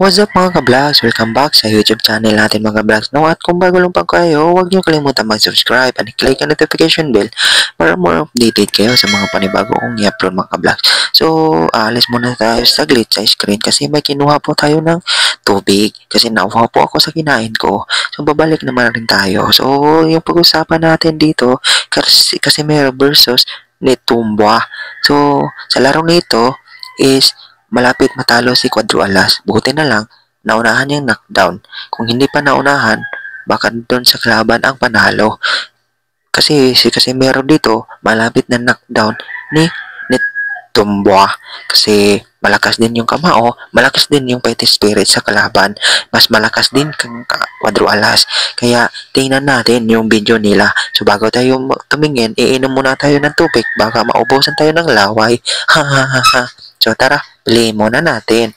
What's up mga ka-vlogs? Welcome back sa YouTube channel natin mga ka-vlogs. No, at kung bago lang pa kayo, huwag niyo kalimutan mag-subscribe and click ang notification bell para more updated kayo sa mga panibago kong i-upload mga ka-vlogs. So, alis muna tayo saglit sa screen kasi may kinuha po tayo ng tubig kasi nauhaw po ako sa kinain ko. So, babalik naman rin tayo. So, yung pag-usapan natin dito, Casemiro versus Netumboa. So, sa larong nito is malapit matalo si Cuadro-Alas. Buti na lang, naunahan yung knockdown. Kung hindi pa naunahan, baka doon sa kalaban ang panalo. Kasi si Casemiro dito, malapit na knockdown ni Netumboa. Kasi malakas din yung kamao, malakas din yung fighting spirit sa kalaban. Mas malakas din kang Cuadro-Alas. Kaya tingnan natin yung video nila. So bago tayo tumingin, iinom muna tayo ng tubig. Baka maubusan tayo ng laway. Ha ha ha ha. So tara, piliin muna natin.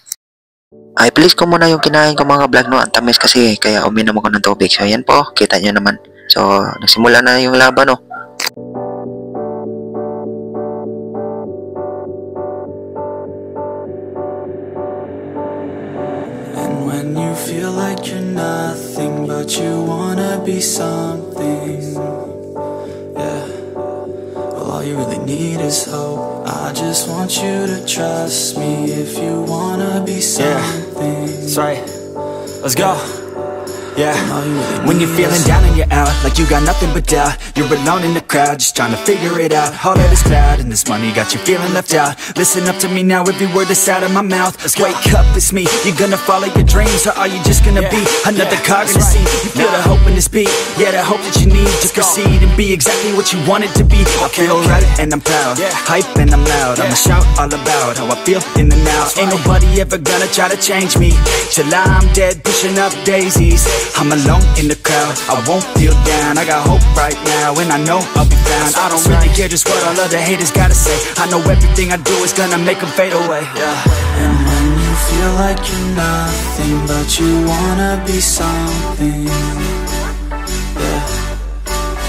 Ay, please ko muna yung kinain ko mga vlog no. Ang tamis kasi, kaya uminom ako ng tubig. So yan po, kita nyo naman. So, nagsimula na yung laban no. And when you feel like you're nothing but you wanna be something, yeah. Well, all you really need is hope. I just want you to trust me if you wanna be something. That's right. Let's go. Yeah, when you're feeling down and you're out, like you got nothing but doubt, you're alone in the crowd, just trying to figure it out. All of this cloud and this money got you feeling left out. Listen up to me now, every word that's out of my mouth. Wake up, it's me. You're gonna follow your dreams, or are you just gonna be another cog in the scene? You feel the hope in this beat, yeah, the hope that you need to proceed and be exactly what you want it to be. I feel right and I'm proud, hype and I'm loud. I'ma shout all about how I feel in the now. Ain't nobody ever gonna try to change me till I'm dead, pushing up daisies. I'm alone in the crowd, I won't feel down. I got hope right now, and I know I'll be found. I don't really care just what all of the haters gotta say. I know everything I do is gonna make them fade away, yeah. And when you feel like you're nothing but you wanna be something, yeah.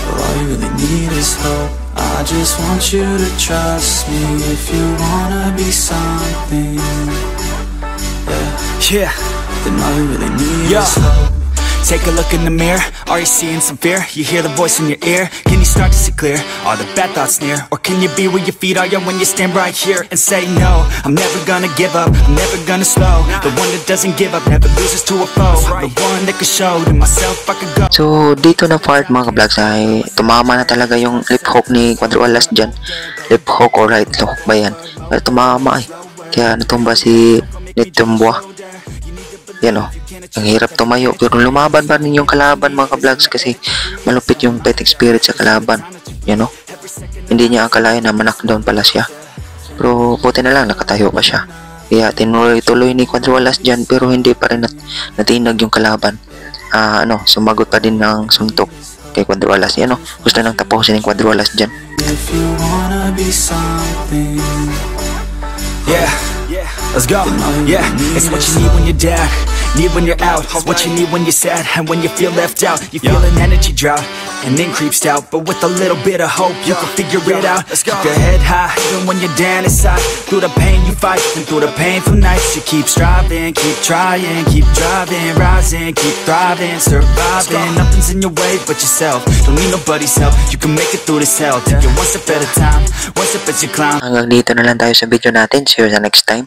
Well, all you really need is hope. I just want you to trust me if you wanna be something, yeah. Then all you really need is hope. Take a look in the mirror, are you seeing some fear? You hear the voice in your ear, can you start to see clear? Are the bad thoughts near? Or can you be where your feet are, yeah, when you stand right here and say no? I'm never gonna give up, I'm never gonna slow. The one that doesn't give up, never loses to a foe. The one that could show to myself I could go. So dito na part mga ka-vlogs ay tumama na talaga yung lip hook ni Cuadro-Alas dyan. Lip hook or right hook ba yan? Ay, tumama ay. Kaya natumba si Netumboa. Yan o. Ang hirap tumayo, pero lumaban pa rin yung kalaban mga ka-vlogs kasi malupit yung fighting spirit sa kalaban. Yan o. Hindi niya akalain na ma-knockdown pala siya. Pero buti na lang nakatayo pa siya. Kaya tinuloy-tuloy ni Cuadro-Alas dyan pero hindi pa rin natinag yung kalaban. Sumagot pa din ng suntok kay Cuadro-Alas. Yan o. Gusto nang tapusin ng Cuadro-Alas dyan. If you wanna be something, yeah, let's go. Yeah, it's what you need when you're down, need when you're out. It's what you need when you're sad and when you feel left out. You feel an energy drought and then creeps out, but with a little bit of hope you can figure it out. Keep your head high even when you're down inside. Through the pain you fight and through the painful nights you keep striving, keep trying, keep driving, rising, keep thriving, surviving. Nothing's in your way but yourself. Don't need nobody's help. You can make it through this hell. Take it one step at a time, one step as you climb. Hanggang dito na lang tayo sa video natin. See you sa next time.